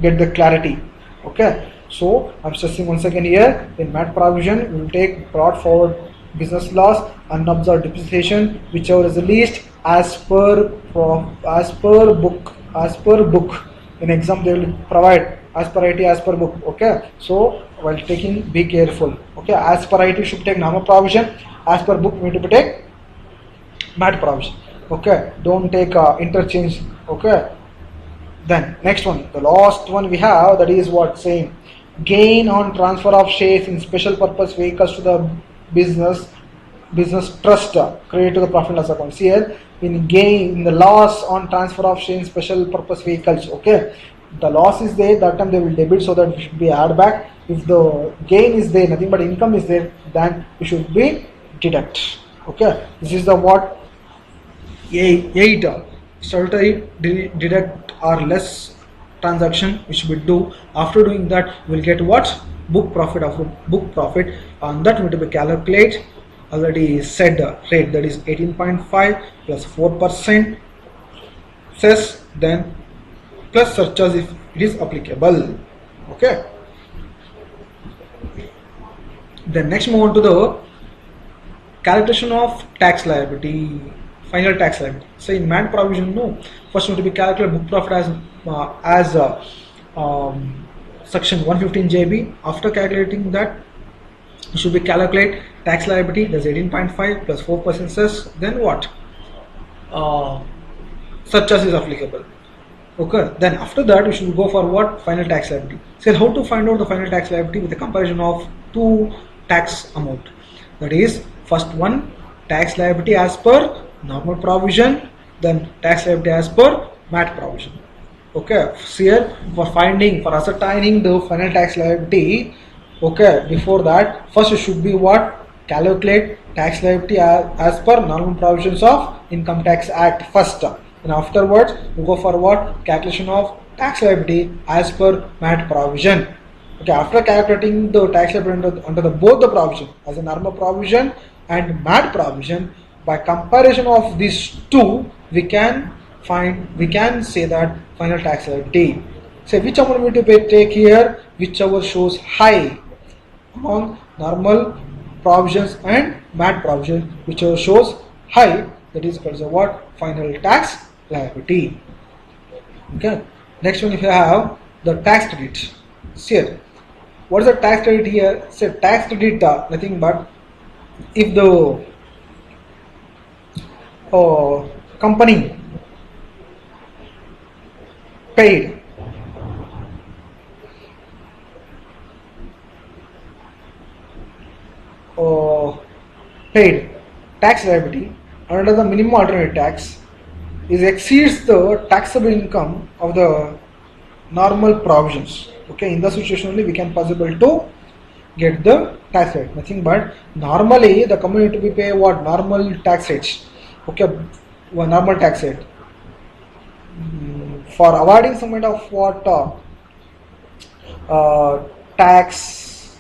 get the clarity. Okay, so I'm stressing once again here, in MAT provision we will take brought forward business loss, unabsorbed depreciation, whichever is the least, as per book. In exam they will provide as per IT, as per book. Okay, so while taking, be careful. Okay, as per IT should take normal provision, as per book we need to take MAT provision. Okay, don't take interchange. Okay. Then next one, the last one we have, that is what, same gain on transfer of shares in special purpose vehicles to the business trust created to the profit and loss account. Here in the loss on transfer of shares in special purpose vehicles. Okay, the loss is there, that time they will debit, so that we should be add back. If the gain is there, nothing but income is there, then we should be deduct. Okay, this is the what 8 statutory deduct or less transaction which we do. After doing that, we'll get what book profit. After book profit, on that we need to calculate already said rate, that is 18.5 plus 4% cess, then plus surcharge if it is applicable. Okay, then next move on to the calculation of tax liability, final tax liability. So in MAT provision, no, first we need to be calculate book profit as section 115 JB. After calculating that, you should be calculate tax liability, that's 18.5 plus 4% cess, then what surcharge is applicable. Okay, then after that we should go for what final tax liability. So how to find out the final tax liability with a comparison of two tax amount, that is first one tax liability as per normal provision, then tax liability as per MAT provision. Okay, so here for ascertaining the final tax liability, okay, before that first you should be what calculate tax liability as per normal provisions of Income Tax Act first, and afterwards you go for what calculation of tax liability as per MAT provision. Okay, after calculating the tax liability under both the provision as a normal provision and MAT provision, by comparison of these two, we can say that final tax liability. So which amount we need to take here, whichever shows high among normal provisions and MAT provision, whichever shows high, that is called what final tax liability. Okay, next one, if you have the tax credit. Here, what is the tax credit here? Say tax credit nothing but if the company paid tax liability under the minimum alternate tax is exceeds the taxable income of the normal provisions. Okay, in the situation only we can possible to get the tax rate. Nothing but normally the company to be pay what normal tax rates. Okay, one normal tax rate. For avoiding some kind of what tax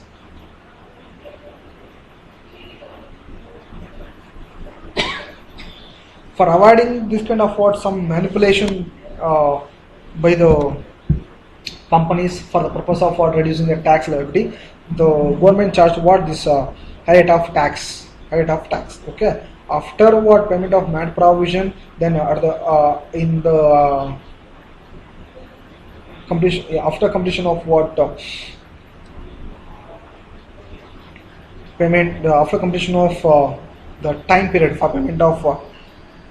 for avoiding this kind of what some manipulation by the companies for the purpose of what reducing the tax liability, the government charged what this high rate of tax. Okay, after what payment of MAT provision, then at the in the completion, after completion of what payment, after completion of the time period for payment of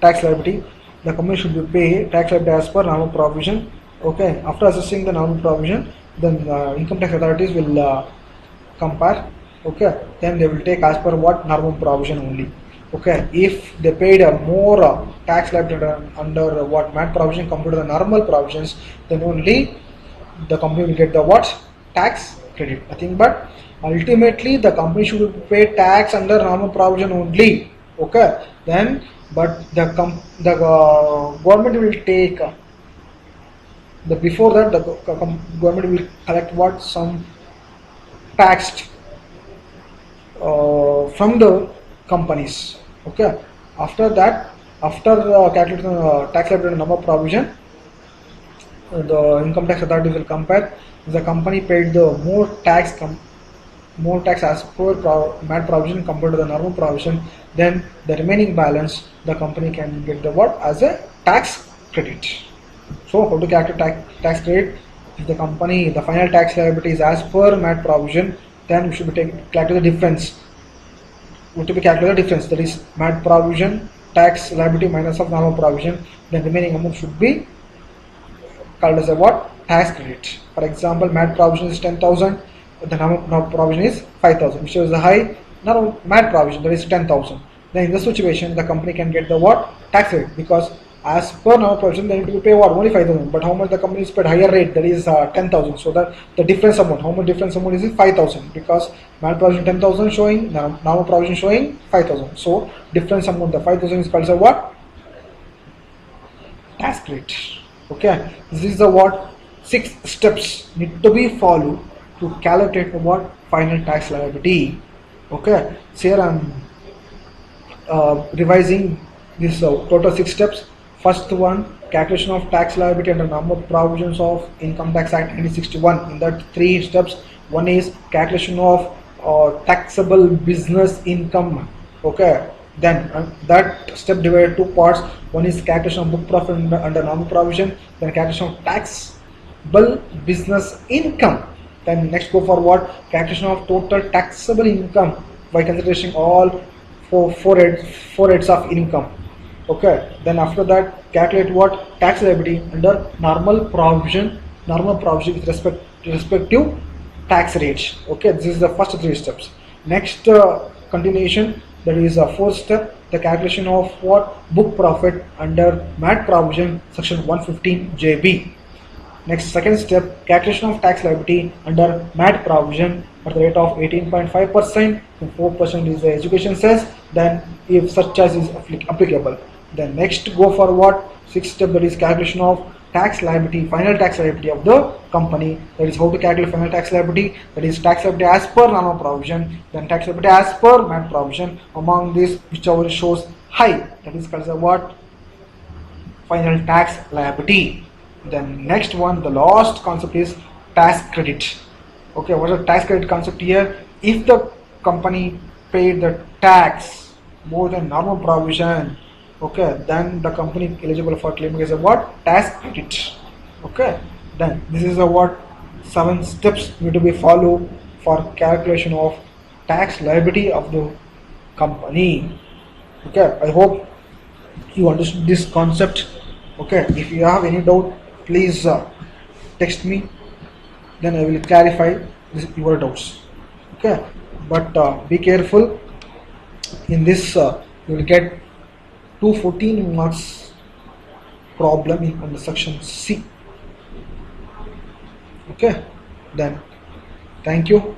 tax liability, the company should be pay tax liability as per normal provision. Okay, after assessing the normal provision, then income tax authorities will compare. Okay, then they will take as per what normal provision only. Okay, if they paid a more tax liability under what MAT provision compared to the normal provisions, then only the company will get the what tax credit. Nothing but ultimately the company should pay tax under normal provision only. Okay, then but the government will take the before that the government will collect what some taxed from the companies. Okay, after that, after calculating tax liability number provision, the income tax authority will compare the company paid the more tax as per MAT provision compared to the normal provision, then the remaining balance the company can get the what as a tax credit. So how to calculate tax credit? If the company the final tax liability is as per MAT provision, then we should be calculate the difference. We have to be calculate the difference, that is MAT provision tax liability minus of normal provision. Then remaining amount should be called as a what tax credit. For example, MAT provision is 10,000, the normal provision is 5,000, which is the high. Now MAT provision, that is 10,000. Then in this situation, the company can get the what tax rate, because as per normal provision they need to pay what only 5,000. But how much the company is paid higher rate, that is 10,000. So that the difference amount, how much difference amount is 5,000, because MAT provision 10,000 showing, normal provision showing 5,000. So difference amount, the 5,000 is called as a what tax credit. Okay, this is the what 6 steps need to be followed to calculate the what final tax liability. Okay, so here I'm revising this total 6 steps. First one, calculation of tax liability under normal provisions of Income Tax Act 1961. In that 3 steps, one is calculation of taxable business income. Okay, then that step divided 2 parts. One is calculation of book profit under normal provision, then calculation of taxable business income. Then next go for what calculation of total taxable income by considering all four heads of income. Okay, then after that calculate what tax liability under normal provision with respect to respective tax rates. Okay, this is the first 3 steps. Next continuation, that is a 4th step, the calculation of what book profit under MAT provision section 115 JB. Next, second step, calculation of tax liability under MAT provision at the rate of 18.5%, and 4% is the education cess, then if such charge is applicable. Then next go for what 6th step, that is calculation of tax liability, final tax liability of the company. That is how to calculate final tax liability, that is tax liability as per normal provision, then tax liability as per MAT provision. Among these, whichever shows high, that is called as what final tax liability. Then next one, the last concept is tax credit. Okay, what is the tax credit concept here? If the company paid the tax more than normal provision, okay, then the company eligible for claiming is a what tax credit. Okay, then this is a what 7 steps need to be followed for calculation of tax liability of the company. Okay, I hope you understood this concept. Okay, if you have any doubt, please text me, then I will clarify your doubts. Okay, but be careful. In this you will get 214 marks problem in the section C. Okay, then thank you.